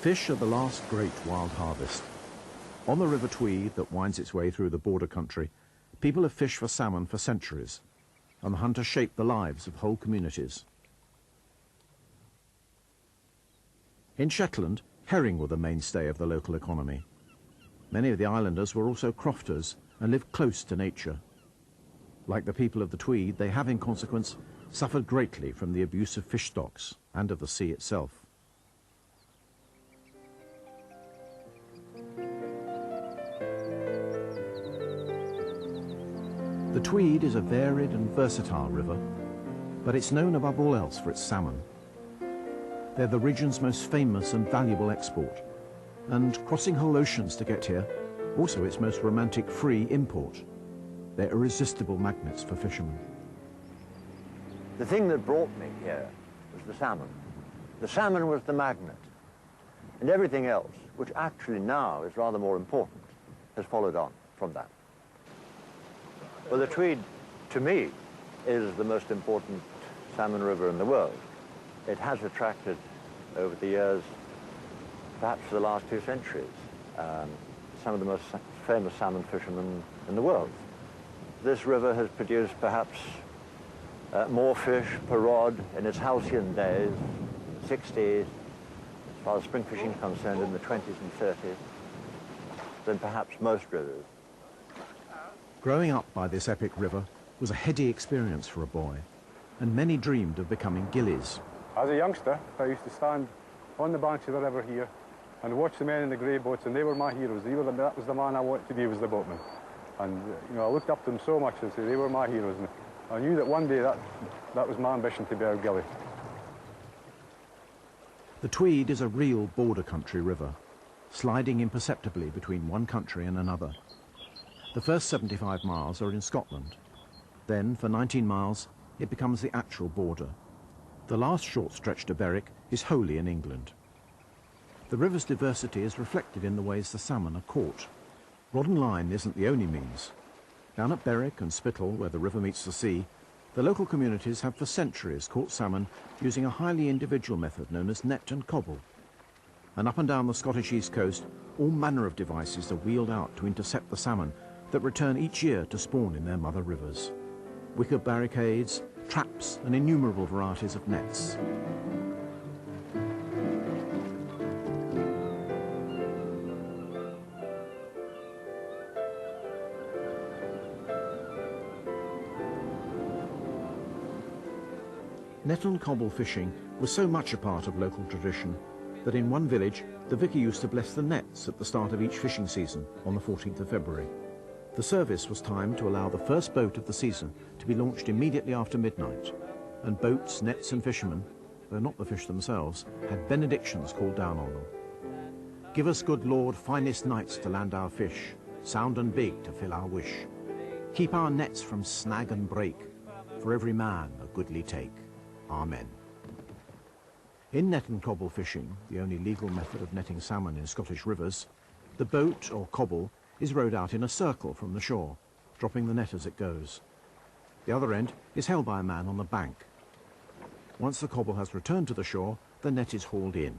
Fish are the last great wild harvest. On the River Tweed that winds its way through the border country, people have fished for salmon for centuries, and the hunt has shaped the lives of whole communities. In Shetland, herring were the mainstay of the local economy. Many of the islanders were also crofters and lived close to nature. Like the people of the Tweed, they have in consequence suffered greatly from the abuse of fish stocks and of the sea itself. The Tweed is a varied and versatile river, but it's known above all else for its salmon. They're the region's most famous and valuable export, and crossing whole oceans to get here, also its most romantic free import. They're irresistible magnets for fishermen. The thing that brought me here was the salmon. The salmon was the magnet, and everything else, which actually now is rather more important, has followed on from that. Well, the Tweed, to me, is the most important salmon river in the world. It has attracted, over the years, perhaps for the last 2 centuries, some of the most famous salmon fishermen in the world. This river has produced perhaps more fish per rod in its halcyon days, 60s, as far as spring fishing is concerned, in the 20s and 30s, than perhaps most rivers. Growing up by this epic river was a heady experience for a boy, and many dreamed of becoming gillies. As a youngster, I used to stand on the banks of the river here and watch the men in the grey boats, and they were my heroes. That was the man I wanted to be, was the boatman. And you know, I looked up to them so much, and they were my heroes. And I knew that one day that was my ambition, to be a gillie. The Tweed is a real border country river, sliding imperceptibly between one country and another. The first 75 miles are in Scotland. Then, for 19 miles, it becomes the actual border. The last short stretch to Berwick is wholly in England. The river's diversity is reflected in the ways the salmon are caught. Rod and line isn't the only means. Down at Berwick and Spittal, where the river meets the sea, the local communities have for centuries caught salmon using a highly individual method known as net and cobble. And up and down the Scottish east coast, all manner of devices are wheeled out to intercept the salmon that return each year to spawn in their mother rivers. Wicker barricades, traps, and innumerable varieties of nets. Net and cobble fishing was so much a part of local tradition that in one village the vicar used to bless the nets at the start of each fishing season on the 14th of February. The service was timed to allow the first boat of the season to be launched immediately after midnight, and boats, nets and fishermen, though not the fish themselves, had benedictions called down on them. Give us, good Lord, finest nights to land our fish, sound and big to fill our wish. Keep our nets from snag and break, for every man a goodly take. Amen. In net and cobble fishing, the only legal method of netting salmon in Scottish rivers, the boat, or cobble, is rowed out in a circle from the shore, dropping the net as it goes. The other end is held by a man on the bank. Once the cobble has returned to the shore, the net is hauled in.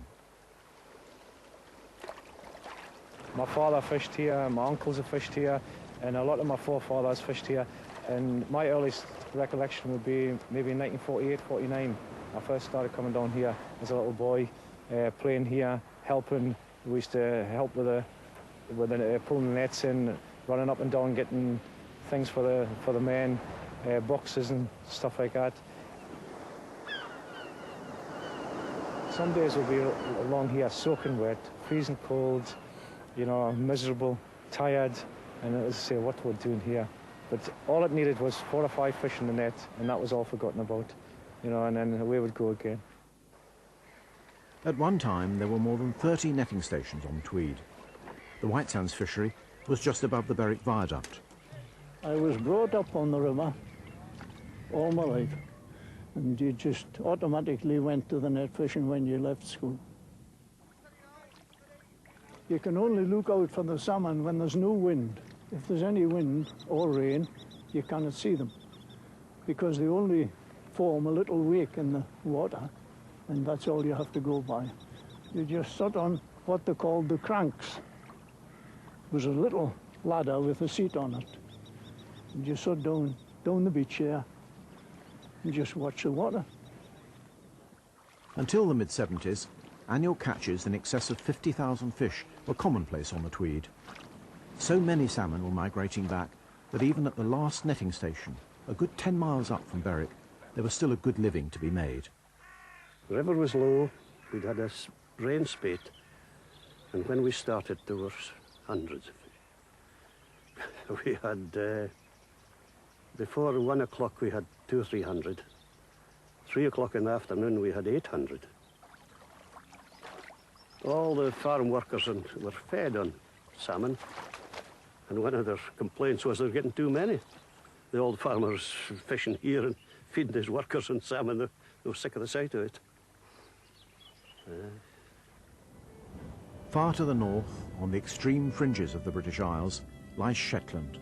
My father fished here, my uncles have fished here, and a lot of my forefathers fished here. And my earliest recollection would be maybe in 1948, 49. I first started coming down here as a little boy, playing here, helping. We used to help with pulling the nets in, running up and down, getting things for the men, boxes and stuff like that. Some days we'll be along here soaking wet, freezing cold, you know, miserable, tired, and as I say, what we're doing here. But all it needed was 4 or 5 fish in the net, and that was all forgotten about, you know, and then away we'd go again. At one time, there were more than 30 netting stations on Tweed. The White Sands fishery was just above the Berwick Viaduct. I was brought up on the river all my life, and you just automatically went to the net fishing when you left school. You can only look out for the salmon when there's no wind. If there's any wind or rain, you cannot see them, because they only form a little wake in the water, and that's all you have to go by. You just sit on what they called the cranks. It was a little ladder with a seat on it. And you sat down the beach here and just watch the water. Until the mid-70s, annual catches in excess of 50,000 fish were commonplace on the Tweed. So many salmon were migrating back that even at the last netting station, a good 10 miles up from Berwick, there was still a good living to be made. The river was low, we'd had a rain spate, and when we started there were hundreds of fish. We had, before 1 o'clock we had 200 or 300. 3 o'clock in the afternoon we had 800. All the farm workers were fed on salmon, and one of their complaints was they were getting too many. The old farmers fishing here and feeding his workers on salmon, they were sick of the sight of it. Far to the north, on the extreme fringes of the British Isles, lies Shetland,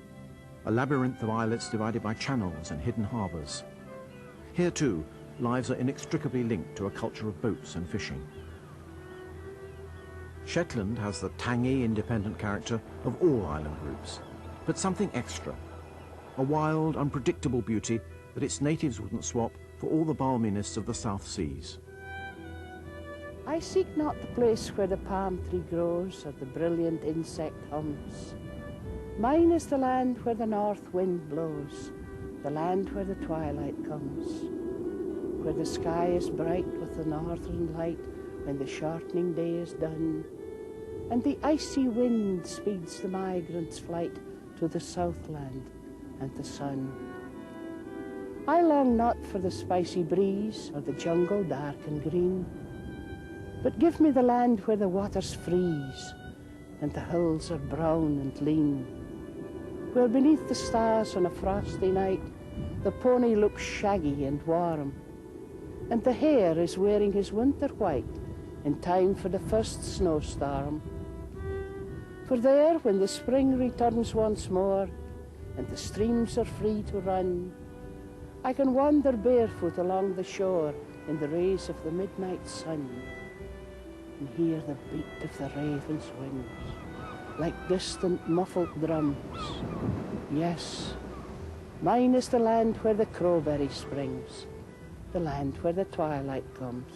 a labyrinth of islets divided by channels and hidden harbours. Here too, lives are inextricably linked to a culture of boats and fishing. Shetland has the tangy, independent character of all island groups, but something extra, a wild, unpredictable beauty that its natives wouldn't swap for all the balminess of the South Seas. I seek not the place where the palm tree grows or the brilliant insect hums. Mine is the land where the north wind blows, the land where the twilight comes, where the sky is bright with the northern light when the shortening day is done, and the icy wind speeds the migrant's flight to the southland and the sun. I long not for the spicy breeze or the jungle dark and green, but give me the land where the waters freeze and the hills are brown and lean, where beneath the stars on a frosty night the pony looks shaggy and warm, and the hare is wearing his winter white in time for the first snowstorm. For there, when the spring returns once more and the streams are free to run, I can wander barefoot along the shore in the rays of the midnight sun, and hear the beat of the raven's wings like distant muffled drums. Yes, mine is the land where the crowberry springs, the land where the twilight comes.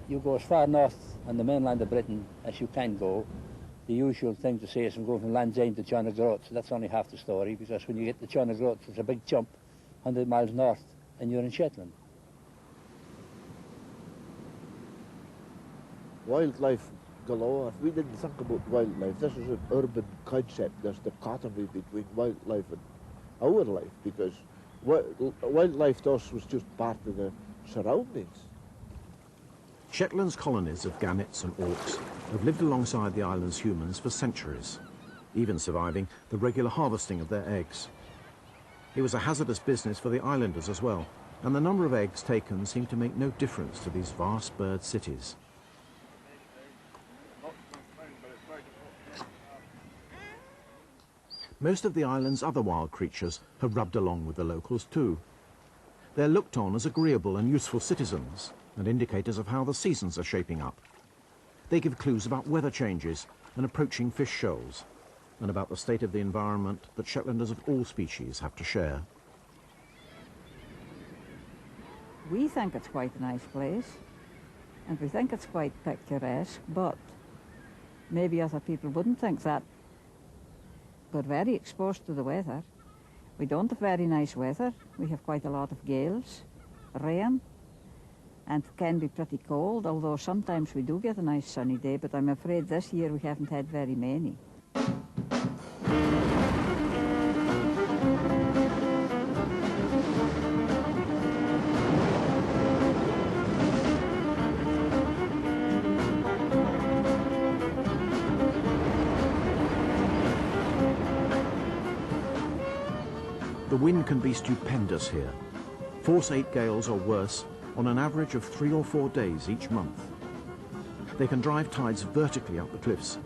You go as far north on the mainland of Britain as you can go. The usual thing to say is from going from Land's End to Johnnegroats. That's only half the story, because when you get to Johnnegroats, it's a big jump, 100 miles north, and you're in Shetland. Wildlife galore. If we didn't think about wildlife, this is an urban concept. There's dichotomy between wildlife and our life, because wildlife to us was just part of the surroundings. Shetland's colonies of gannets and auks have lived alongside the island's humans for centuries, even surviving the regular harvesting of their eggs. It was a hazardous business for the islanders as well, and the number of eggs taken seemed to make no difference to these vast bird cities. Most of the island's other wild creatures have rubbed along with the locals too. They're looked on as agreeable and useful citizens, and indicators of how the seasons are shaping up. They give clues about weather changes and approaching fish shoals, and about the state of the environment that Shetlanders of all species have to share. We think it's quite a nice place, and we think it's quite picturesque, but maybe other people wouldn't think that. We're very exposed to the weather. We don't have very nice weather. We have quite a lot of gales, rain, and can be pretty cold, although sometimes we do get a nice sunny day, but I'm afraid this year we haven't had very many. The wind can be stupendous here. Force 8 gales or worse on an average of 3 or 4 days each month. They can drive tides vertically up the cliffs,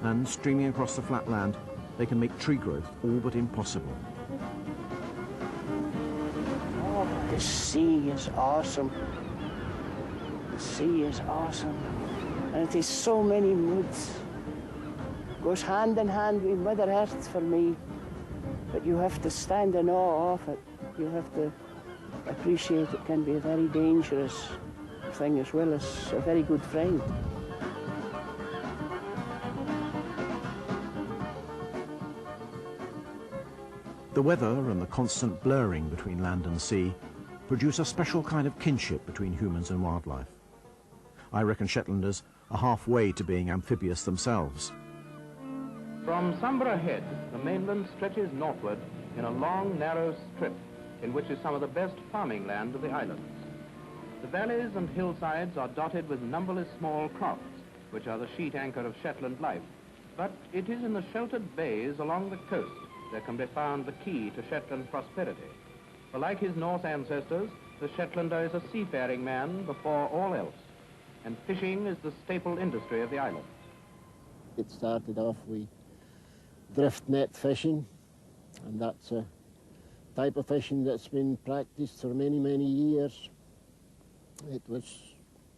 and streaming across the flat land, they can make tree growth all but impossible. The sea is awesome. The sea is awesome. And it is so many moods. Goes hand in hand with Mother Earth for me. But you have to stand in awe of it. You have to appreciate it can be a very dangerous thing as well as a very good friend. The weather and the constant blurring between land and sea produce a special kind of kinship between humans and wildlife. I reckon Shetlanders are halfway to being amphibious themselves. From Samborough Head, the mainland stretches northward in a long, narrow strip in which is some of the best farming land of the islands. The valleys and hillsides are dotted with numberless small crofts, which are the sheet anchor of Shetland life. But it is in the sheltered bays along the coast that can be found the key to Shetland prosperity. For like his Norse ancestors, the Shetlander is a seafaring man before all else, and fishing is the staple industry of the island. It started off with drift net fishing, and that's a type of fishing that's been practiced for many, many years. It was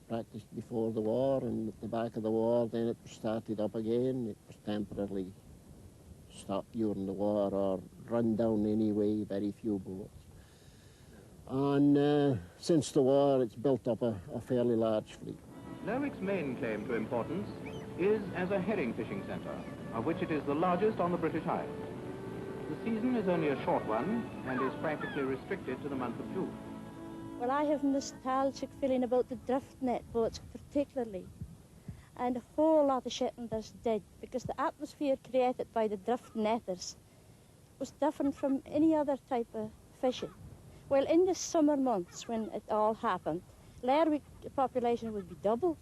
practiced before the war, and at the back of the war then it was started up again. It was temporarily stopped during the war or run down anyway, very few boats. And since the war it's built up a fairly large fleet. Lerwick's main claim to importance is as a herring fishing centre, of which it is the largest on the British Isles. The season is only a short one and is practically restricted to the month of June. Well, I have nostalgic feeling about the drift net boats particularly, and a whole lot of Shetlanders did, because the atmosphere created by the drift netters was different from any other type of fishing. Well, in the summer months when it all happened, Lerwick population would be double.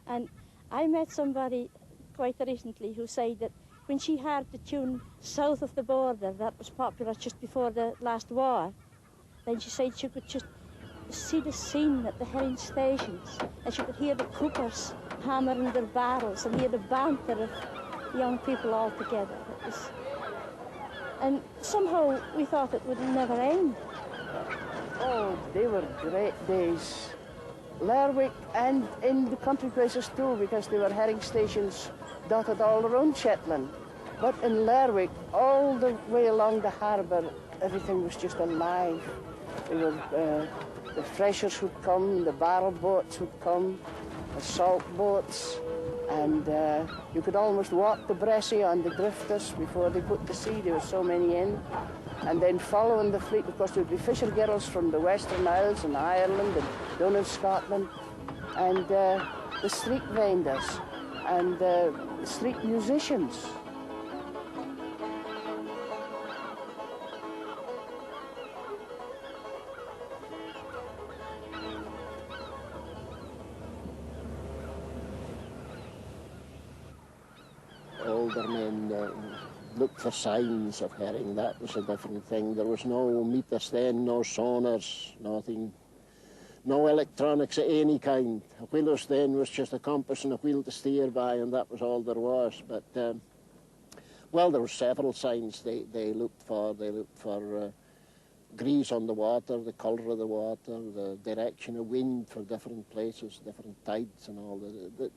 And I met somebody quite recently who said that when she heard the tune South of the Border that was popular just before the last war, then she said she could just see the scene at the herring stations, and she could hear the coopers hammering their barrels and hear the banter of young people all together. And somehow we thought it would never end. Oh, they were great days. Lerwick and in the country places too, because there were herring stations dotted all around Shetland. But in Lerwick, all the way along the harbour, everything was just alive. The freshers would come, the barrel boats would come, the salt boats, and you could almost walk the Bressie on the drifters before they put to sea. There were so many in. And then following the fleet, of course, there would be fisher girls from the Western Isles and Ireland and down in Scotland, and the street vendors and the street musicians. Older men looked for signs of herring. That was a different thing. There was no meters then, no sonars, nothing, no electronics of any kind. A wheelers then was just a compass and a wheel to steer by, and that was all there was. But, well, there were several signs they looked for. They looked for grease on the water, the colour of the water, the direction of wind for different places, different tides and all that.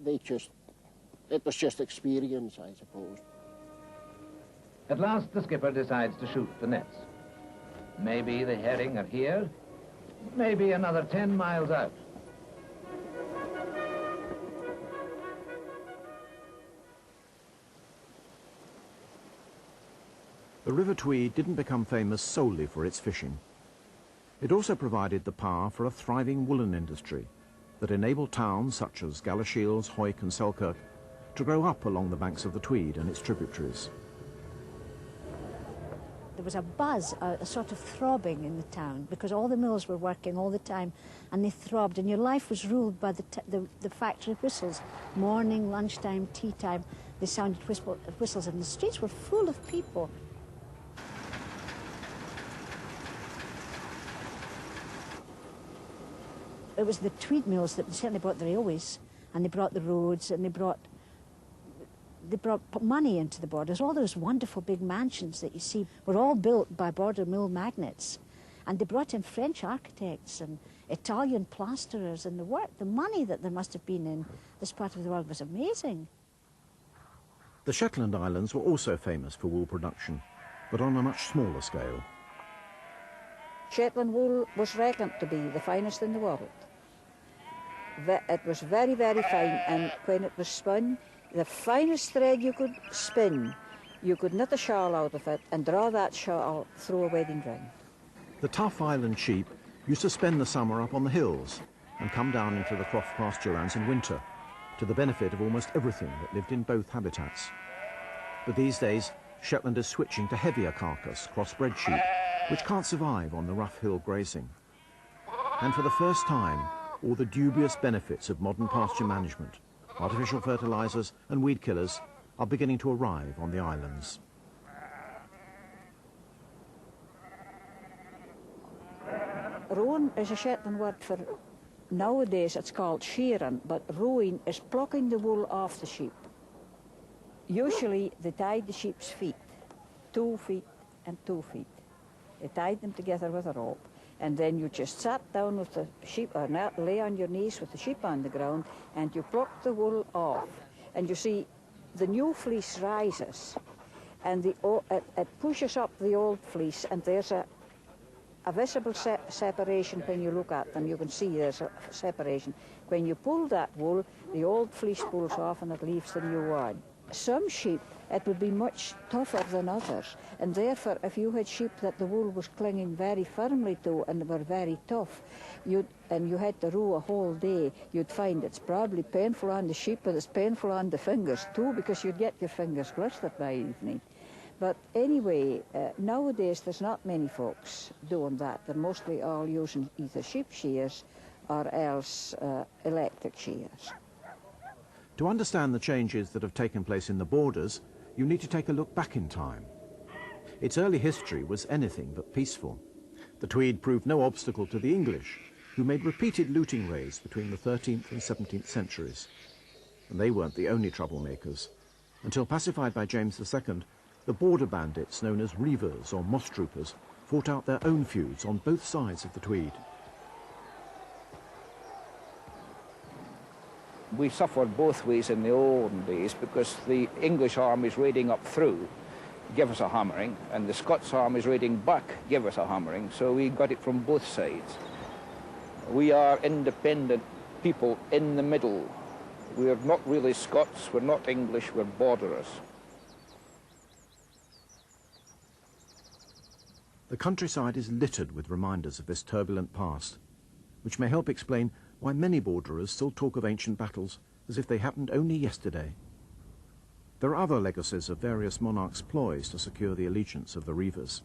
It was just experience, I suppose. At last, the skipper decides to shoot the nets. Maybe the herring are here, maybe another 10 miles out. The River Tweed didn't become famous solely for its fishing. It also provided the power for a thriving woolen industry that enabled towns such as Galashiels, Hawick and Selkirk to grow up along the banks of the Tweed and its tributaries. There was a buzz, a sort of throbbing in the town, because all the mills were working all the time, and they throbbed, and your life was ruled by the factory whistles. Morning, lunchtime, tea time, they sounded whistles, and the streets were full of people. It was the Tweed mills that certainly brought the railways, and they brought the roads, and they brought money into the borders. All those wonderful big mansions that you see were all built by border mill magnates. And they brought in French architects and Italian plasterers, and the money that there must have been in this part of the world was amazing. The Shetland Islands were also famous for wool production, but on a much smaller scale. Shetland wool was reckoned to be the finest in the world. It was very, very fine, and when it was spun, the finest thread you could spin, you could knit a shawl out of it and draw that shawl through a wedding ring. The tough island sheep used to spend the summer up on the hills and come down into the croft pasture lands in winter, to the benefit of almost everything that lived in both habitats. But these days, Shetland is switching to heavier carcass, crossbred sheep, which can't survive on the rough hill grazing. And for the first time, all the dubious benefits of modern pasture management, artificial fertilizers and weed killers, are beginning to arrive on the islands. Roan is a Shetland word for, nowadays it's called shearing, but rowing is plucking the wool off the sheep. Usually they tied the sheep's feet, 2 feet and 2 feet. They tied them together with a rope, and then you just sat down with the sheep, or lay on your knees with the sheep on the ground, and you plucked the wool off. And you see, the new fleece rises, and it pushes up the old fleece, and there's a visible separation when you look at them. You can see there's a separation. When you pull that wool, the old fleece pulls off and it leaves the new one. Some sheep, it would be much tougher than others, and therefore if you had sheep that the wool was clinging very firmly to and were very tough, and you had to row a whole day, you'd find it's probably painful on the sheep, but it's painful on the fingers too, because you'd get your fingers blistered by evening. But anyway, nowadays there's not many folks doing that. They're mostly all using either sheep shears or else electric shears. To understand the changes that have taken place in the borders, you need to take a look back in time. Its early history was anything but peaceful. The Tweed proved no obstacle to the English, who made repeated looting raids between the 13th and 17th centuries. And they weren't the only troublemakers. Until pacified by James II, the border bandits known as reivers or moss troopers fought out their own feuds on both sides of the Tweed. We suffered both ways in the olden days because the English armies raiding up through gave us a hammering, and the Scots armies raiding back gave us a hammering, so we got it from both sides. We are independent people in the middle. We're not really Scots, we're not English, we're borderers. The countryside is littered with reminders of this turbulent past, which may help explain why many borderers still talk of ancient battles as if they happened only yesterday. There are other legacies of various monarchs' ploys to secure the allegiance of the reivers.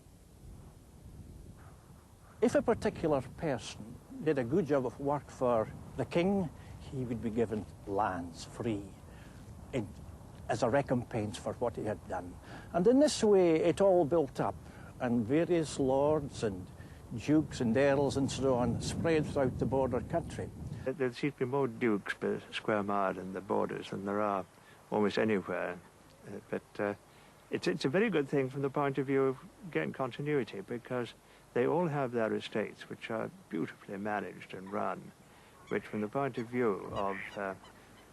If a particular person did a good job of work for the king, he would be given lands free as a recompense for what he had done. And in this way it all built up, and various lords and dukes and earls and so on spread throughout the border country. There seems to be more dukes per square mile in the borders than there are almost anywhere. But it's a very good thing from the point of view of getting continuity, because they all have their estates which are beautifully managed and run, which from the point of view of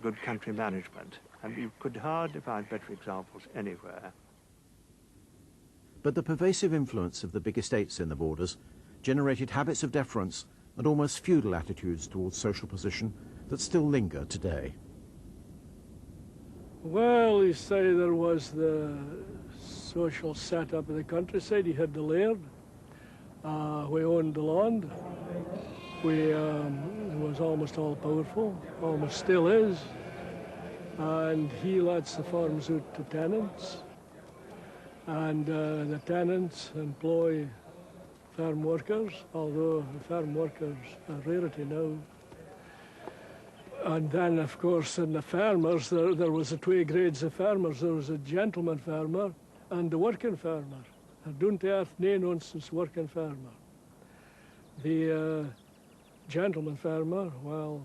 good country management, and you could hardly find better examples anywhere. But the pervasive influence of the big estates in the borders generated habits of deference and almost feudal attitudes towards social position that still linger today. Well, you say there was the social setup of the countryside. You had the laird. We owned the land. We was almost all powerful, almost still is. And he lets the farms out to tenants. And the tenants employ farm workers, although the farm workers are a rarity now. And then, of course, in the farmers, there was the two grades of farmers. There was a gentleman farmer and the working farmer. There don't have no nonsense working farmer. The gentleman farmer, well,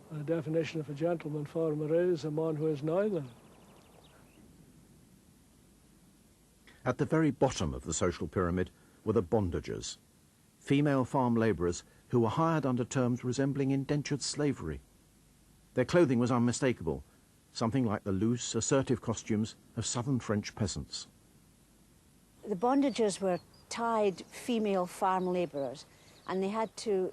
the definition of a gentleman farmer is a man who is neither. At the very bottom of the social pyramid were the bondages, female farm labourers who were hired under terms resembling indentured slavery. Their clothing was unmistakable, something like the loose, assertive costumes of southern French peasants. The bondages were tied female farm labourers, and they had to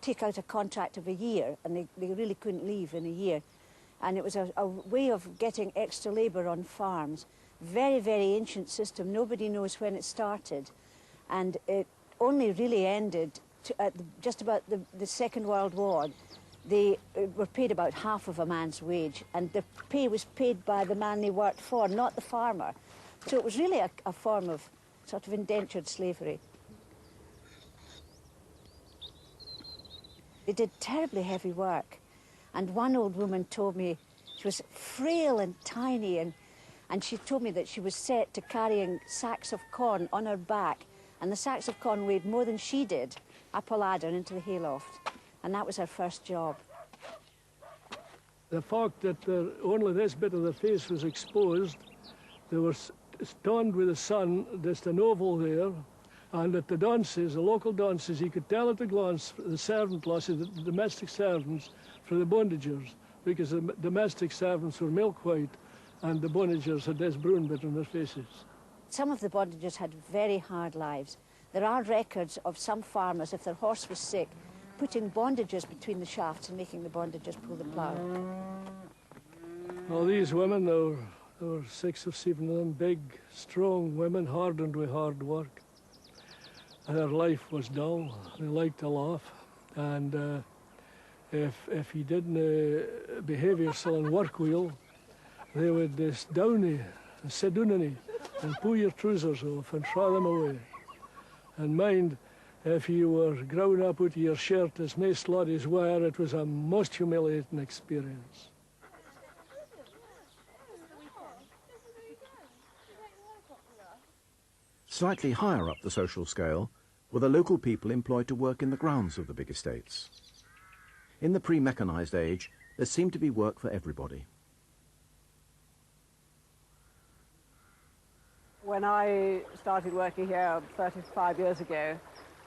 take out a contract of a year, and they really couldn't leave in a year. And it was a way of getting extra labour on farms. Very, very ancient system. Nobody knows when it started. And it only really ended at just about the Second World War. They were paid about half of a man's wage, and the pay was paid by the man they worked for, not the farmer. So it was really a form of sort of indentured slavery. They did terribly heavy work. And one old woman told me, she was frail and tiny, and she told me that she was set to carrying sacks of corn on her back, and the sacks of corn weighed more than she did, up a ladder into the hayloft. And that was her first job. The fact that only this bit of the face was exposed, they were stunned with the sun, just an oval there, and at the dances, the local dances, you could tell at a glance the servant lasses, the domestic servants, from the bondagers, because the domestic servants were milk white, and the bondagers had this brown bit on their faces. Some of the bondagers had very hard lives. There are records of some farmers, if their horse was sick, putting bondages between the shafts and making the bondagers pull the plough. Well, these women, there were 6 or 7 of them, big, strong women, hardened with hard work. Their life was dull. They liked to laugh, and if you didn't behave yourself and work well, they would just down you and sit down on you and pull your trousers off and throw them away. And mind, if you were grown up out of your shirt, as most laddies were, it was a most humiliating experience. Slightly higher up the social scale were the local people employed to work in the grounds of the big estates. In the pre-mechanised age, there seemed to be work for everybody. When I started working here 35 years ago,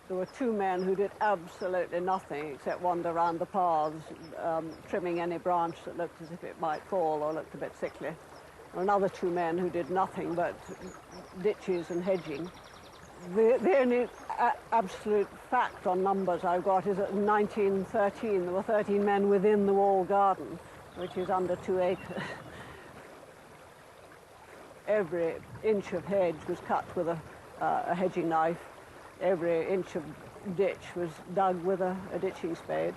there were 2 men who did absolutely nothing except wander around the paths, trimming any branch that looked as if it might fall or looked a bit sickly. Another 2 men who did nothing but ditches and hedging. The only absolute fact on numbers I've got is that in 1913 there were 13 men within the walled garden, which is under 2 acres. Every inch of hedge was cut with a hedging knife. Every inch of ditch was dug with a ditching spade.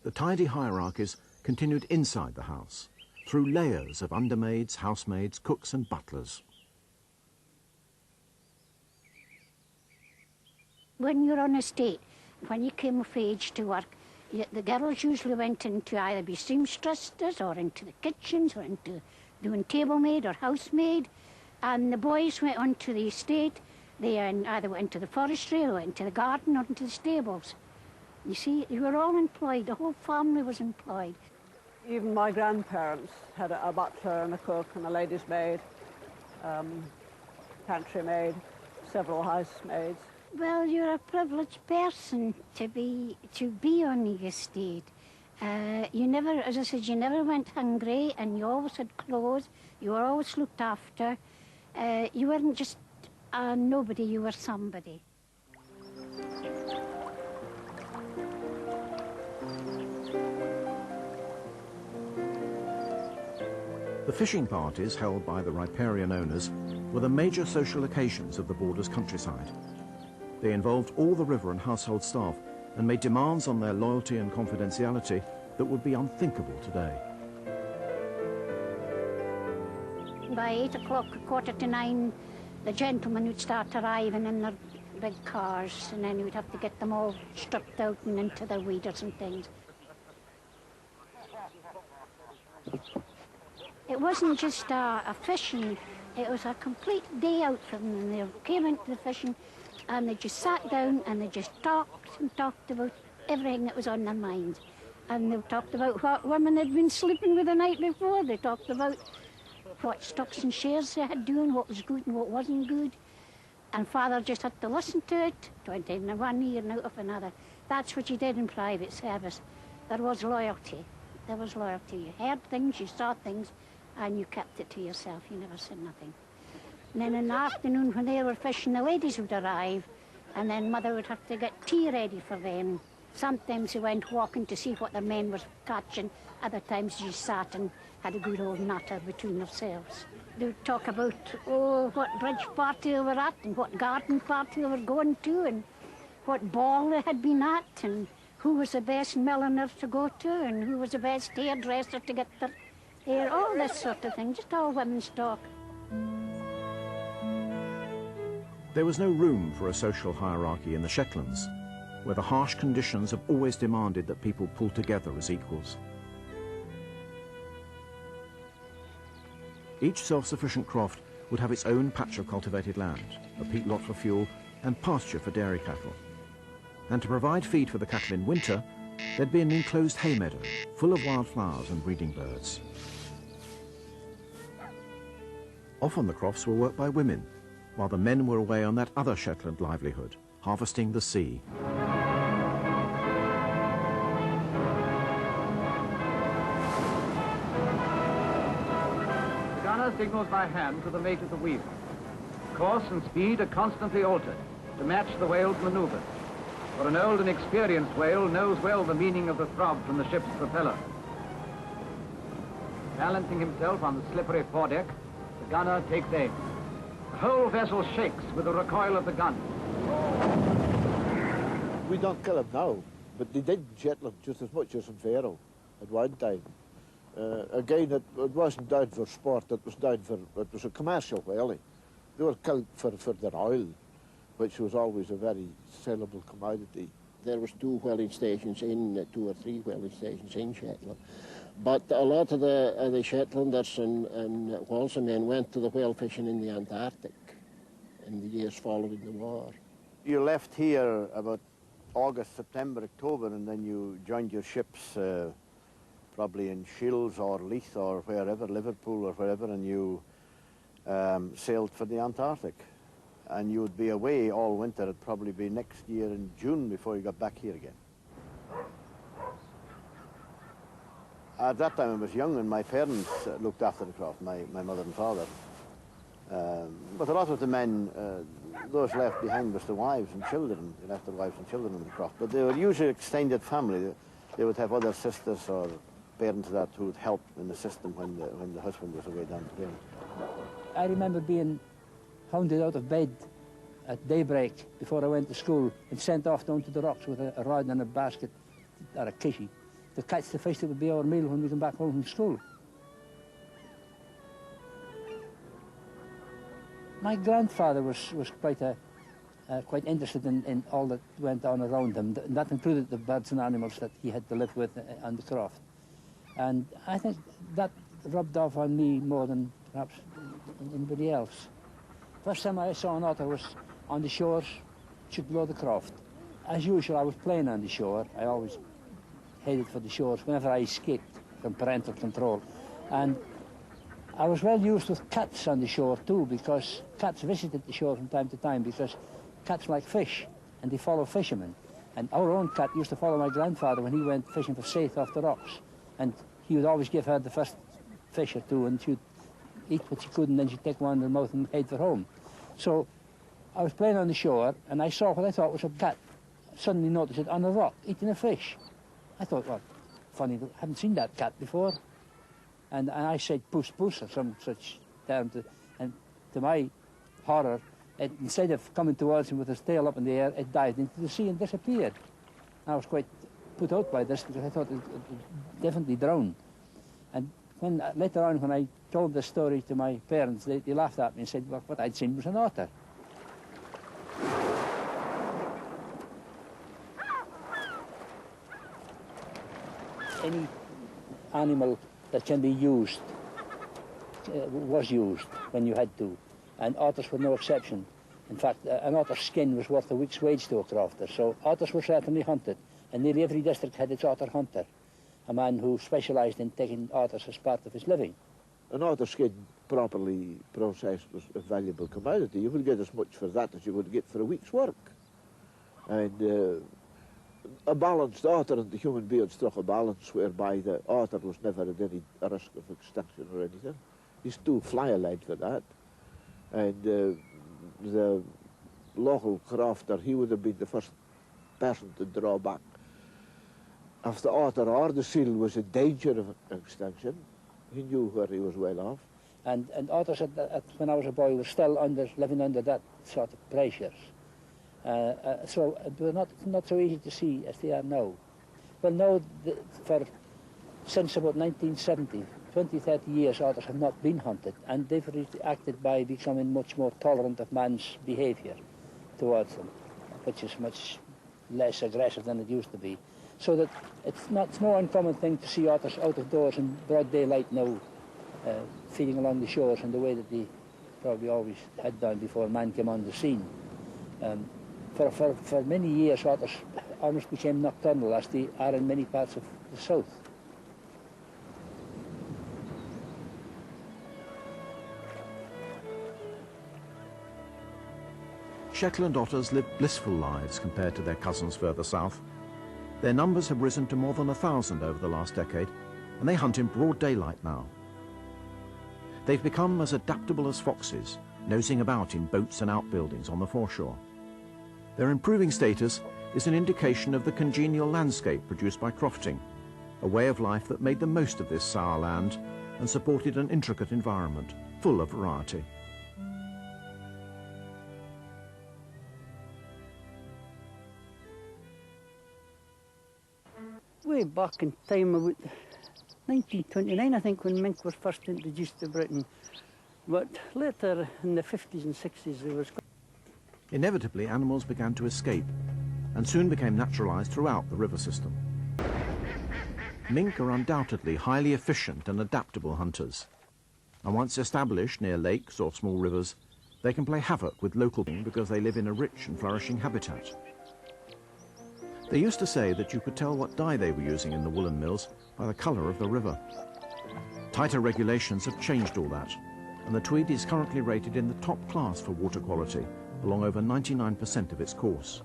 The tidy hierarchies continued inside the house, through layers of undermaids, housemaids, cooks and butlers. When you're on a estate, when you came of age to work, the girls usually went into either be seamstresses or into the kitchens or into doing table maid or housemaid, and the boys went onto the estate. They either went into the forestry or into the garden or into the stables. You see, you were all employed, the whole family was employed. Even my grandparents had a butler and a cook and a lady's maid, pantry maid, several housemaids. Well, you're a privileged person to be on the estate. You never, as I said, you never went hungry, and you always had clothes. You were always looked after. You weren't just nobody, you were somebody. The fishing parties held by the riparian owners were the major social occasions of the Borders countryside. They involved all the river and household staff and made demands on their loyalty and confidentiality that would be unthinkable today. By 8 o'clock, 8:45, the gentlemen would start arriving in their big cars, and then we'd have to get them all stripped out and into their weeders and things. It wasn't just a fishing, it was a complete day out for them. They came into the fishing and they just sat down and they just talked and talked about everything that was on their minds. And they talked about what women had been sleeping with the night before. They talked about what stocks and shares they had doing, what was good and what wasn't good. And Father just had to listen to it, went in one ear and out of another. That's what you did in private service. There was loyalty. There was loyalty. You heard things, you saw things, and you kept it to yourself. You never said nothing. And then in the afternoon when they were fishing, the ladies would arrive, and then Mother would have to get tea ready for them. Sometimes they went walking to see what the men were catching. Other times they sat and had a good old natter between themselves. They would talk about, oh, what bridge party they were at, and what garden party they were going to, and what ball they had been at, and who was the best milliner to go to, and who was the best hairdresser to get their hair, all this sort of thing, just all women's talk. There was no room for a social hierarchy in the Shetlands, where the harsh conditions have always demanded that people pull together as equals. Each self-sufficient croft would have its own patch of cultivated land, a peat lot for fuel, and pasture for dairy cattle. And to provide feed for the cattle in winter, there'd be an enclosed hay meadow, full of wildflowers and breeding birds. Often the crofts were worked by women, while the men were away on that other Shetland livelihood, harvesting the sea. The gunner signals by hand to the mate of the wheel. Course and speed are constantly altered to match the whale's maneuvers. For an old and experienced whale knows well the meaning of the throb from the ship's propeller. Balancing himself on the slippery foredeck, the gunner takes aim. The whole vessel shakes with the recoil of the gun. We don't kill them now, but they did in Shetland just as much as in Faroe at one time. Again, it wasn't down for sport, it was a commercial whaling. They were killed for their oil, which was always a very sellable commodity. There was two or three whaling stations in Shetland. But a lot of the Shetlanders and Walser men went to the whale fishing in the Antarctic in the years following the war. You left here about August, September, October, and then you joined your ships probably in Shields or Leith or wherever, Liverpool or wherever, and you sailed for the Antarctic. And you would be away all winter. It'd probably be next year in June before you got back here again. At that time I was young and my parents looked after the craft, my mother and father. But a lot of the men, those left behind was the wives and children. They left their wives and children in the craft. But they were usually extended family. They would have other sisters or parents that who would help and assist them when the husband was away down the river. I remember being hounded out of bed at daybreak before I went to school and sent off down to the rocks with a rod and a basket or a kishie to catch the fish that would be our meal when we come back home from school. My grandfather was quite interested in all that went on around him. That included the birds and animals that he had to live with on the craft. And I think that rubbed off on me more than perhaps anybody else. First time I saw an otter was on the shores just below the craft. As usual, I was playing on the shore. I always headed for the shores whenever I escaped from parental control. And I was well used with cats on the shore too, because cats visited the shore from time to time, because cats like fish and they follow fishermen. And our own cat used to follow my grandfather when he went fishing for saithe off the rocks. And he would always give her the first fish or two, and she'd eat what she could, and then she'd take one in her mouth and head for home. So I was playing on the shore, and I saw what I thought was a cat. Suddenly noticed it on a rock, eating a fish. I thought, well, funny, I haven't seen that cat before. And I said, puss, puss, or some such term. And to my horror, instead of coming towards him with its tail up in the air, it dived into the sea and disappeared. I was quite put out by this, because I thought it definitely drowned. And when later on, when I told the story to my parents, they laughed at me and said, well, what I'd seen was an otter. Any animal that can be used was used when you had to, and otters were no exception. In fact, an otter's skin was worth a week's wage to a crofter, so otters were certainly hunted, and nearly every district had its otter hunter, a man who specialised in taking otters as part of his living. an otter skin properly processed was a valuable commodity. You would get as much for that as you would get for a week's work. And a balanced otter and the human being struck a balance whereby the otter was never at any risk of extinction or anything. He's too fly-a-led for that. And the local crofter, he would have been the first person to draw back. If the otter or the seal was in danger of extinction, he knew where he was well off. And otters, when I was a boy, were still living under that sort of pressures. So they were not so easy to see as they are now. Well, now, since about 1970, 20, 30 years, otters have not been hunted, and they've reacted by becoming much more tolerant of man's behaviour towards them, which is much less aggressive than it used to be. So that it's no uncommon thing to see otters out of doors in broad daylight now, feeding along the shores in the way that they probably always had done before man came on the scene. For many years, otters almost became nocturnal, as they are in many parts of the south. Shetland otters live blissful lives compared to their cousins further south. Their numbers have risen to more than 1,000 over the last decade, and they hunt in broad daylight now. They've become as adaptable as foxes, nosing about in boats and outbuildings on the foreshore. Their improving status is an indication of the congenial landscape produced by crofting, a way of life that made the most of this sour land and supported an intricate environment full of variety. Way back in time, about 1929, I think, when mink was first introduced to Britain. But later, in the 50s and 60s, there was... Inevitably, animals began to escape and soon became naturalized throughout the river system. Mink are undoubtedly highly efficient and adaptable hunters. And once established near lakes or small rivers, they can play havoc with local game because they live in a rich and flourishing habitat. They used to say that you could tell what dye they were using in the woolen mills by the colour of the river. Tighter regulations have changed all that, and the Tweed is currently rated in the top class for water quality, along over 99% of its course.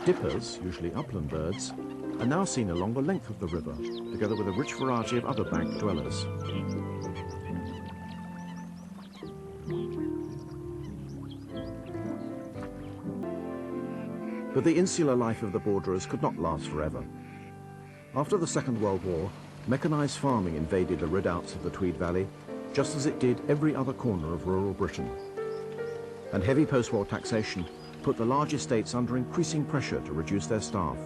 Dippers, usually upland birds, are now seen along the length of the river, together with a rich variety of other bank dwellers. But the insular life of the borderers could not last forever. After the Second World War, mechanised farming invaded the redoubts of the Tweed Valley, just as it did every other corner of rural Britain. And heavy post-war taxation put the large estates under increasing pressure to reduce their staff.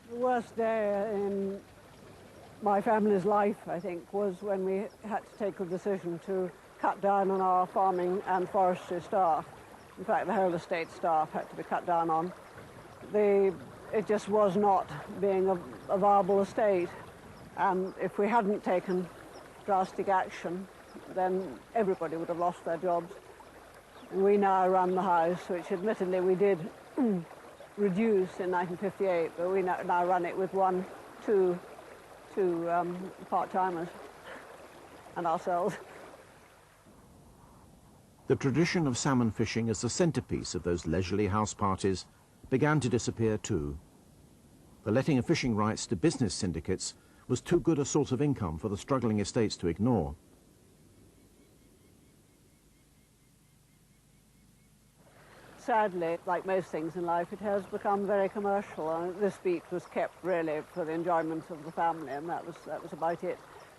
The worst day in my family's life, I think, was when we had to take a decision to cut down on our farming and forestry staff. In fact, the whole estate staff had to be cut down on. It just was not being a viable estate. And if we hadn't taken drastic action, then everybody would have lost their jobs. And we now run the house, which admittedly we did reduce in 1958, but we now run it with two part-timers and ourselves. The tradition of salmon fishing as the centrepiece of those leisurely house parties began to disappear too. The letting of fishing rights to business syndicates was too good a source of income for the struggling estates to ignore. Sadly, like most things in life, it has become very commercial, and this beat was kept really for the enjoyment of the family, and that was about it.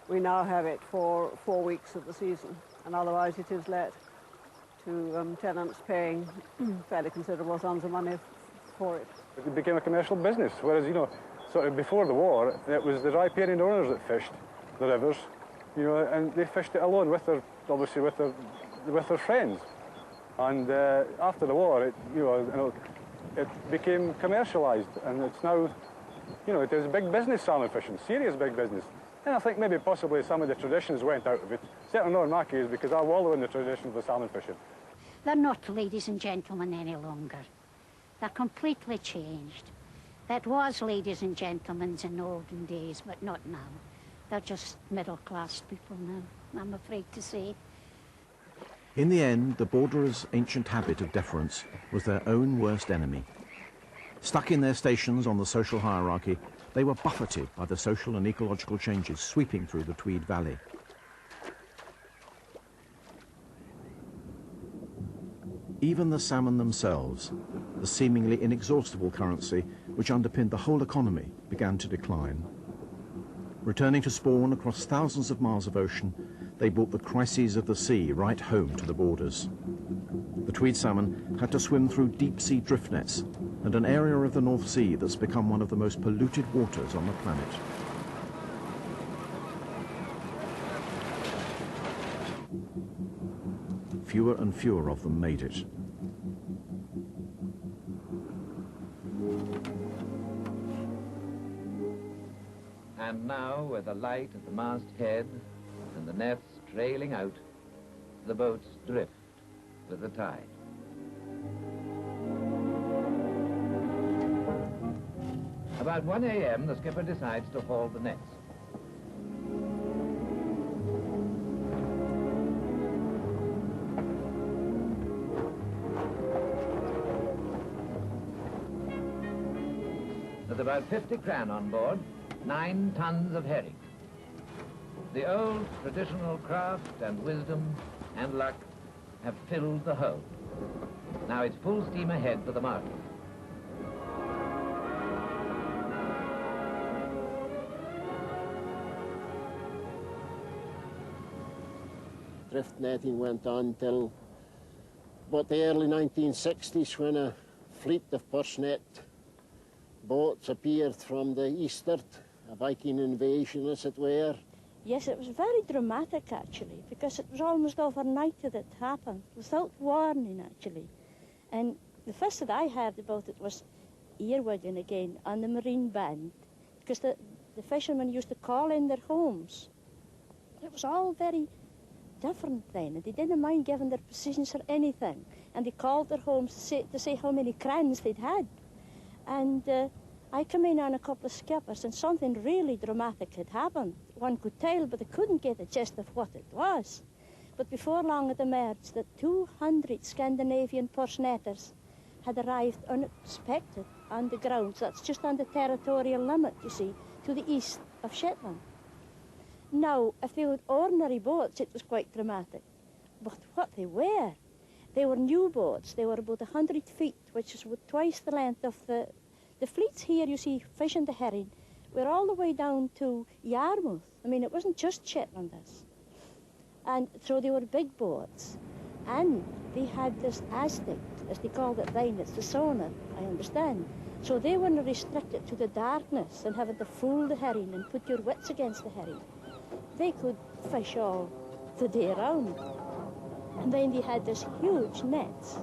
We now have it for 4 weeks of the season, and otherwise it is let to tenants paying fairly considerable sums of money for it. It became a commercial business, whereas, you know, sort of before the war, it was the riparian owners that fished the rivers, you know, and they fished it alone with their, obviously with their friends. And after the war, it became commercialised, and it's now, you know, it is big business, salmon fishing, serious big business. And I think maybe possibly some of the traditions went out of it. Certainly not in my case, because I wallow in the tradition of the salmon fishing. They're not ladies and gentlemen any longer. They're completely changed. That was ladies and gentlemen in the olden days, but not now. They're just middle-class people now, I'm afraid to say. In the end, the borderers' ancient habit of deference was their own worst enemy. Stuck in their stations on the social hierarchy, they were buffeted by the social and ecological changes sweeping through the Tweed Valley. Even the salmon themselves, the seemingly inexhaustible currency which underpinned the whole economy, began to decline. Returning to spawn across thousands of miles of ocean, they brought the crises of the sea right home to the borders. The Tweed salmon had to swim through deep-sea drift nets and an area of the North Sea that's become one of the most polluted waters on the planet. Fewer and fewer of them made it. And now, with the light at the masthead and the nets trailing out, the boats drift with the tide. About 1 a.m., the skipper decides to haul the nets. With about 50 cran on board, 9 tons of herring. The old traditional craft and wisdom and luck have filled the hold. Now it's full steam ahead for the market. Drift netting went on till about the early 1960s, when a fleet of purse net boats appeared from the eastward, a Viking invasion as it were. Yes, it was very dramatic actually, because it was almost overnight that it happened, without warning actually. And the first that I heard about it was earwigging again on the marine band, because the fishermen used to call in their homes. It was all very different then, and they didn't mind giving their positions or anything, and they called their homes to say how many crans they'd had. And I came in on a couple of skippers, and something really dramatic had happened. One could tell, but they couldn't get a gist of what it was. But before long it emerged that 200 Scandinavian purse netters had arrived unexpected on the grounds. That's just on the territorial limit, you see, to the east of Shetland. Now, if they were ordinary boats, it was quite dramatic. But what they were new boats. They were about 100 feet, which is about twice the length of the fleets here, you see, fishing the herring, were all the way down to Yarmouth. I mean, it wasn't just Shetlanders. And so they were big boats. And they had this aspect, as they called it then, it's the sonar, I understand. So they weren't restricted to the darkness and having to fool the herring and put your wits against the herring. They could fish all the day around. And then they had this huge nets.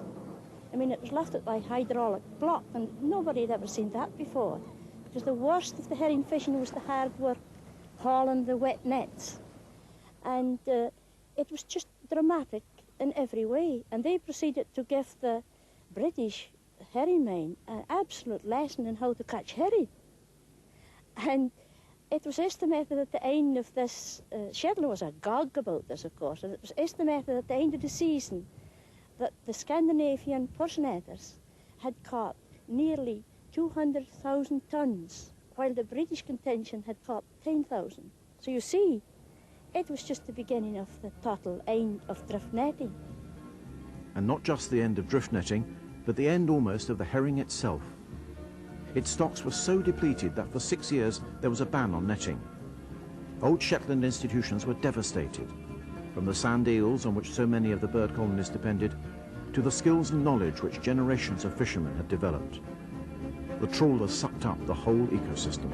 I mean, it was lifted by hydraulic block, and nobody had ever seen that before. Because the worst of the herring fishing was the hard work hauling the wet nets. And it was just dramatic in every way. And they proceeded to give the British herringmen an absolute lesson in how to catch herring. And it was estimated at the end of this, Shetland was agog about this, of course, and it was estimated at the end of the season that the Scandinavian purse netters had caught nearly 200,000 tons, while the British contingent had caught 10,000. So you see, it was just the beginning of the total end of drift netting. And not just the end of drift netting, but the end almost of the herring itself. Its stocks were so depleted that for 6 years there was a ban on netting. Old Shetland institutions were devastated, from the sand eels on which so many of the bird colonies depended, to the skills and knowledge which generations of fishermen had developed. The trawlers sucked up the whole ecosystem.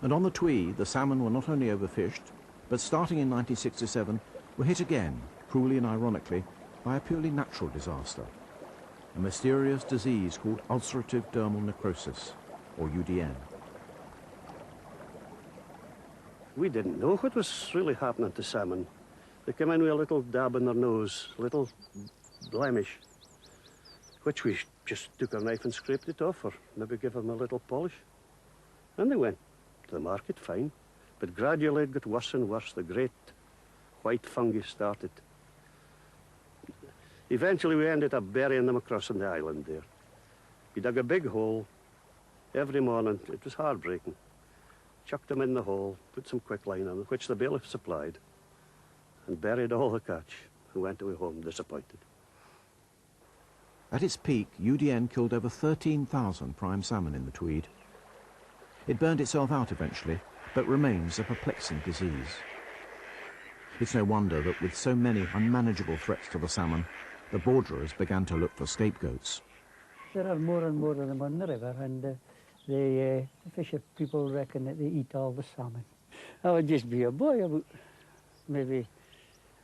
And on the Tweed, the salmon were not only overfished, but starting in 1967, were hit again, cruelly and ironically, by a purely natural disaster, a mysterious disease called ulcerative dermal necrosis, or UDN. We didn't know what was really happening to salmon. They came in with a little dab in their nose, a little blemish, which we just took our knife and scraped it off, or maybe give them a little polish. And they went to the market fine, but gradually it got worse and worse. The great white fungi started. Eventually we ended up burying them across on the island there. We dug a big hole every morning. It was heartbreaking. Chucked them in the hole, put some quicklime on it, which the bailiff supplied, and buried all the catch, and went away home disappointed. At its peak, UDN killed over 13,000 prime salmon in the Tweed. It burned itself out eventually, but remains a perplexing disease. It's no wonder that with so many unmanageable threats to the salmon, the borderers began to look for scapegoats. There are more and more of them on the river, and the fisher people reckon that they eat all the salmon. I would just be a boy, about maybe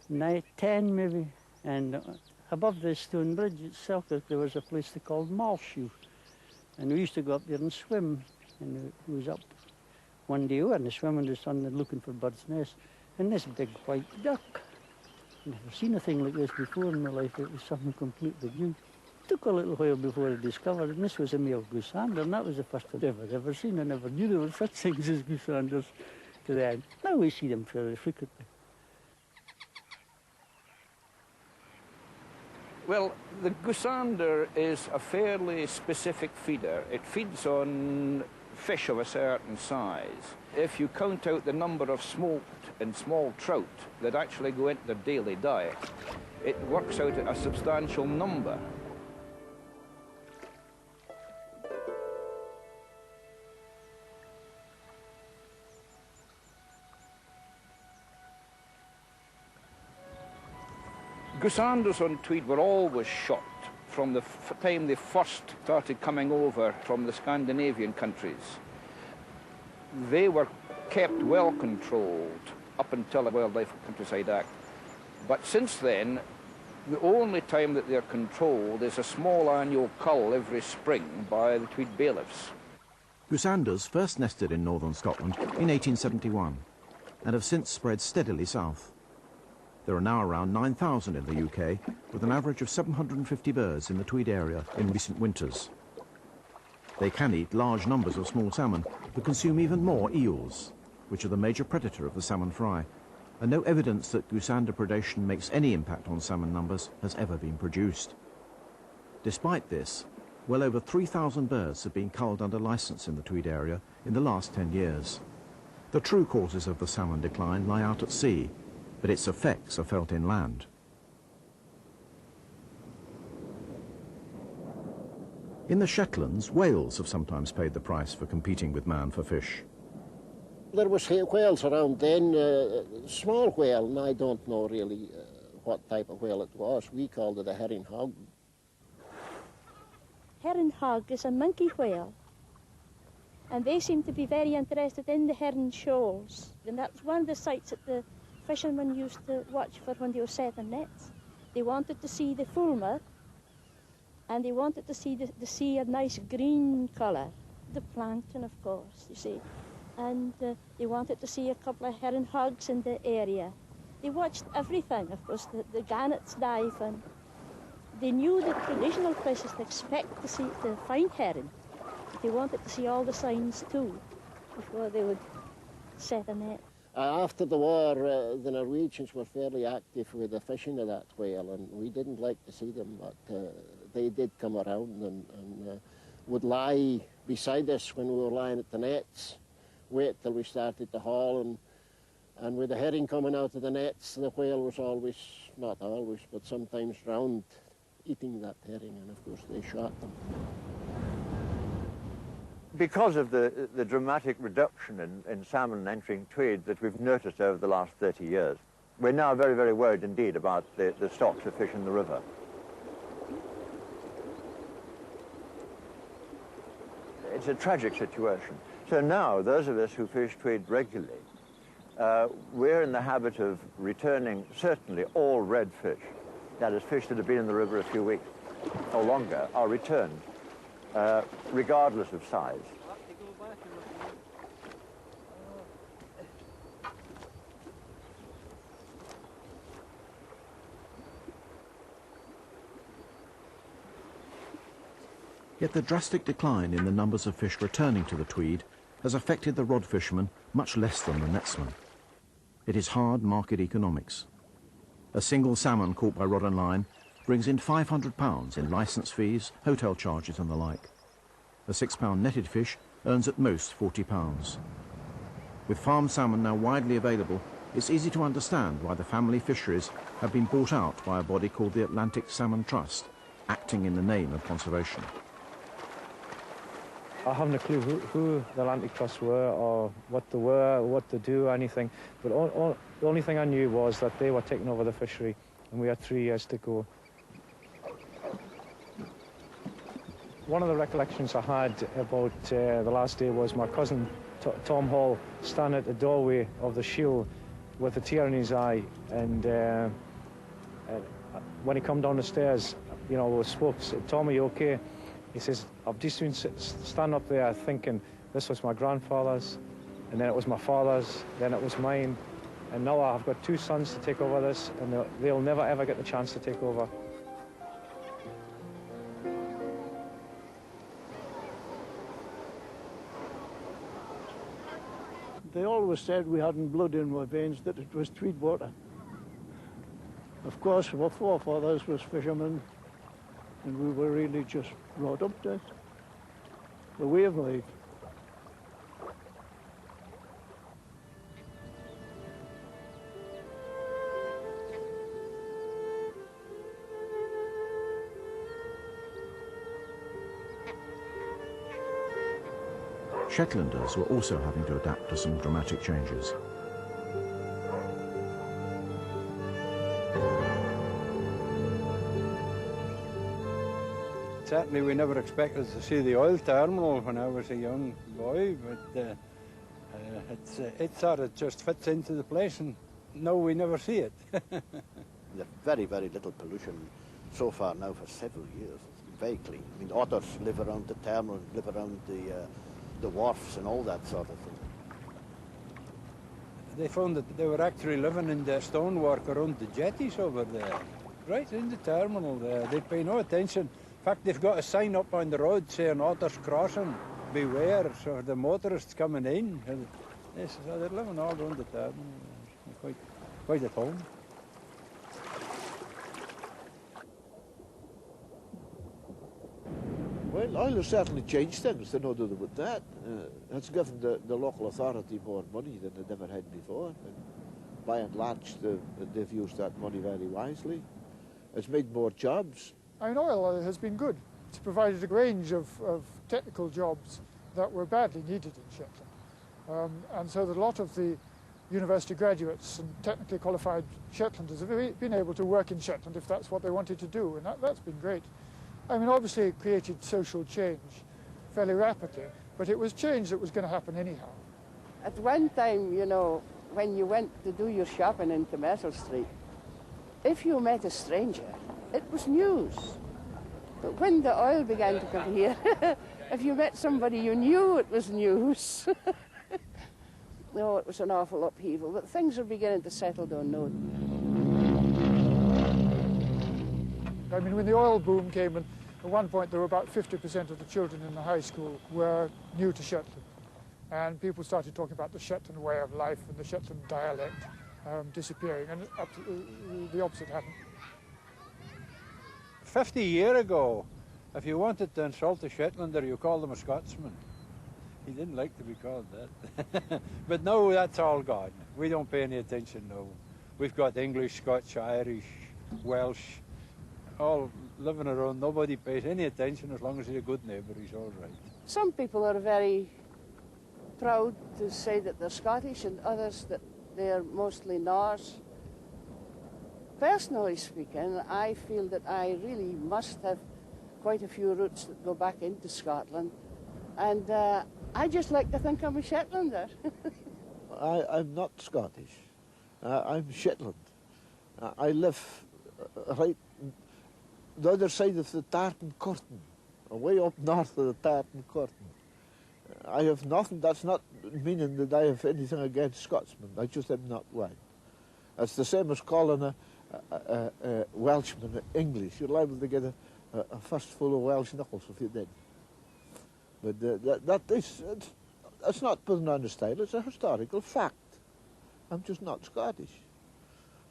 9, 10 maybe, and above the stone bridge itself there was a place they called Malshoe, and we used to go up there and swim, and we was up one day over and swimming in the sun and looking for birds' nests, and this big white duck. Never seen a thing like this before in my life. It was something completely new. Took a little while before I discovered it, and this was a male goosander, and that was the first I'd ever seen. I never knew there were such things as goosanders to them. Now we see them fairly frequently. Well, the goosander is a fairly specific feeder. It feeds on fish of a certain size. If you count out the number of smoked and small trout that actually go into their daily diet, it works out a substantial number. Goosanders on Tweed were always shot from the time they first started coming over from the Scandinavian countries. They were kept well controlled up until the Wildlife and Countryside Act. But since then, the only time that they're controlled is a small annual cull every spring by the Tweed bailiffs. Goosanders first nested in northern Scotland in 1871 and have since spread steadily south. There are now around 9,000 in the UK, with an average of 750 birds in the Tweed area in recent winters. They can eat large numbers of small salmon, but consume even more eels, which are the major predator of the salmon fry, and no evidence that goosander predation makes any impact on salmon numbers has ever been produced. Despite this, well over 3,000 birds have been culled under licence in the Tweed area in the last 10 years. The true causes of the salmon decline lie out at sea, but its effects are felt inland. In the Shetlands, whales have sometimes paid the price for competing with man for fish. There was whales around then, small whale, and I don't know really what type of whale it was. We called it a herring hog. Herring hog is a monkey whale, and they seem to be very interested in the herring shoals, and that's one of the sights that the fishermen used to watch for when they were setting nets. They wanted to see the fulmar, and they wanted to see the sea a nice green colour, the plankton, of course, you see. And they wanted to see a couple of herring hogs in the area. They watched everything, of course, the gannets dive, and they knew the traditional places to expect to find herring. They wanted to see all the signs too before they would set a net. After the war, the Norwegians were fairly active with the fishing of that whale, and we didn't like to see them, but they did come around and would lie beside us when we were lying at the nets, wait till we started to haul, and with the herring coming out of the nets, the whale was always, not always, but sometimes round, eating that herring, and of course they shot them. Because of the dramatic reduction in salmon entering Tweed that we've noticed over the last 30 years, we're now very, very worried indeed about the stocks of fish in the river. It's a tragic situation. So now, those of us who fish tweed regularly, we're in the habit of returning certainly all redfish, that is, fish that have been in the river a few weeks or longer, are returned, regardless of size. Yet the drastic decline in the numbers of fish returning to the Tweed has affected the rod fisherman much less than the netsman. It is hard market economics. A single salmon caught by rod and line brings in £500 in licence fees, hotel charges and the like. A £6 netted fish earns at most £40. With farm salmon now widely available, it's easy to understand why the family fisheries have been bought out by a body called the Atlantic Salmon Trust, acting in the name of conservation. I haven't a clue who the Atlantic Trust were or what they were, what they do, anything. But the only thing I knew was that they were taking over the fishery and we had 3 years to go. One of the recollections I had about the last day was my cousin Tom Hall standing at the doorway of the shield with a tear in his eye, and when he come down the stairs, you know, we spoke, said, "Tom, are you okay?" He says, "I've just been standing up there thinking this was my grandfather's, and then it was my father's, then it was mine, and now I've got 2 sons to take over this, and they'll never ever get the chance to take over." They always said we hadn't blood in our veins, that it was Tweed water. Of course, our forefathers was fishermen, and we were really just brought up to it. The way of life. Shetlanders were also having to adapt to some dramatic changes. Certainly we never expected to see the oil terminal when I was a young boy, but it sort of just fits into the place, and no, we never see it. There's very, very little pollution so far now for several years. It's very clean. I mean, otters live around the terminal, live around the wharfs and all that sort of thing. They found that they were actually living in the stonework around the jetties over there, right in the terminal there. They pay no attention. In fact, they've got a sign up on the road saying otters crossing, beware, so the motorists coming in. Yes, so they're living all around the terminal, quite at home. Well, oil has certainly changed things, there's no doubt about that. It's given the local authority more money than they ever had before. And by and large, they've used that money very wisely. It's made more jobs. I mean, oil has been good. It's provided a range of technical jobs that were badly needed in Shetland. And so that a lot of the university graduates and technically qualified Shetlanders have been able to work in Shetland if that's what they wanted to do, and that's been great. I mean, obviously it created social change fairly rapidly, but it was change that was going to happen anyhow. At one time, you know, when you went to do your shopping in Commercial Street, if you met a stranger, it was news. But when the oil began to come here, if you met somebody you knew, it was news. No, it was an awful upheaval, but things are beginning to settle down now. I mean, when the oil boom came, and at one point there were about 50% of the children in the high school were new to Shetland. And people started talking about the Shetland way of life and the Shetland dialect disappearing, and the opposite happened. 50 years ago, if you wanted to insult a Shetlander, you called him a Scotsman. He didn't like to be called that. But now that's all gone. We don't pay any attention now. We've got English, Scotch, Irish, Welsh, all living around. Nobody pays any attention. As long as he's a good neighbour, he's all right. Some people are very proud to say that they're Scottish, and others that they're mostly Norse. Personally speaking, I feel that I really must have quite a few roots that go back into Scotland, and I just like to think I'm a Shetlander. I'm not Scottish. I'm Shetland. I live right the other side of the Tartan Curtain, way up north of the Tartan Curtain. I have nothing, that's not meaning that I have anything against Scotsmen. I just am not one. It's the same as calling a Welshman English. You're liable to get a fistful of Welsh knuckles if you did. But that's not putting on the style, it's a historical fact. I'm just not Scottish.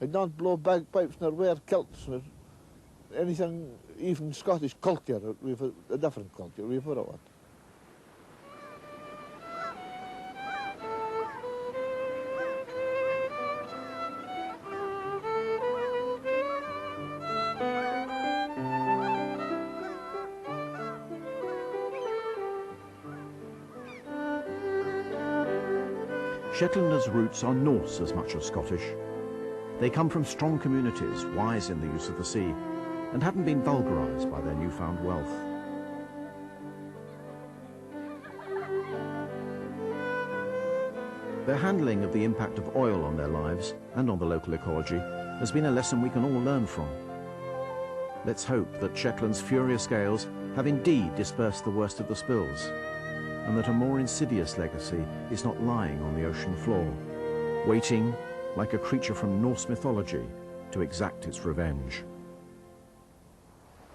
I don't blow bagpipes nor wear kilts or anything, even Scottish culture. We have a different culture, we have a lot. Shetlanders' roots are Norse as much as Scottish. They come from strong communities, wise in the use of the sea, and haven't been vulgarised by their newfound wealth. Their handling of the impact of oil on their lives and on the local ecology has been a lesson we can all learn from. Let's hope that Shetland's furious gales have indeed dispersed the worst of the spills, and that a more insidious legacy is not lying on the ocean floor, waiting, like a creature from Norse mythology, to exact its revenge.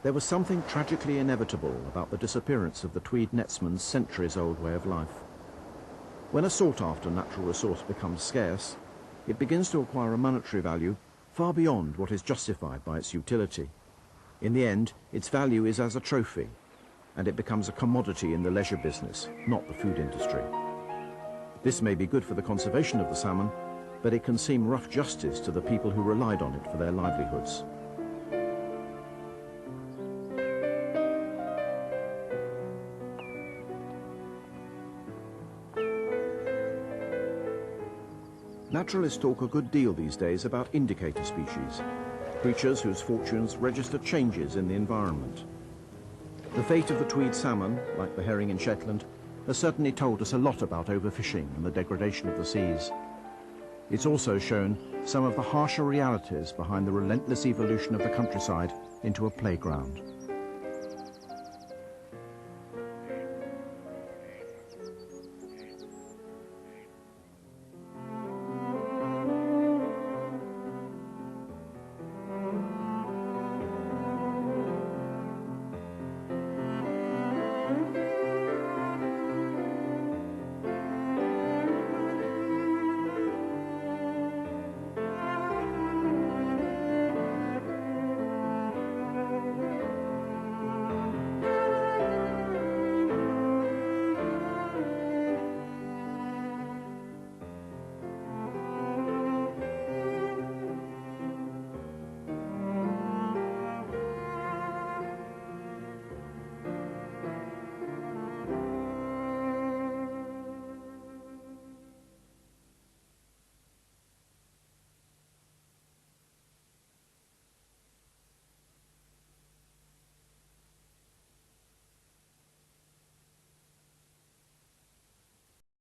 There was something tragically inevitable about the disappearance of the Tweed netsman's centuries-old way of life. When a sought-after natural resource becomes scarce, it begins to acquire a monetary value far beyond what is justified by its utility. In the end, its value is as a trophy, and it becomes a commodity in the leisure business, not the food industry. This may be good for the conservation of the salmon, but it can seem rough justice to the people who relied on it for their livelihoods. Naturalists talk a good deal these days about indicator species, creatures whose fortunes register changes in the environment. The fate of the Tweed salmon, like the herring in Shetland, has certainly told us a lot about overfishing and the degradation of the seas. It's also shown some of the harsher realities behind the relentless evolution of the countryside into a playground.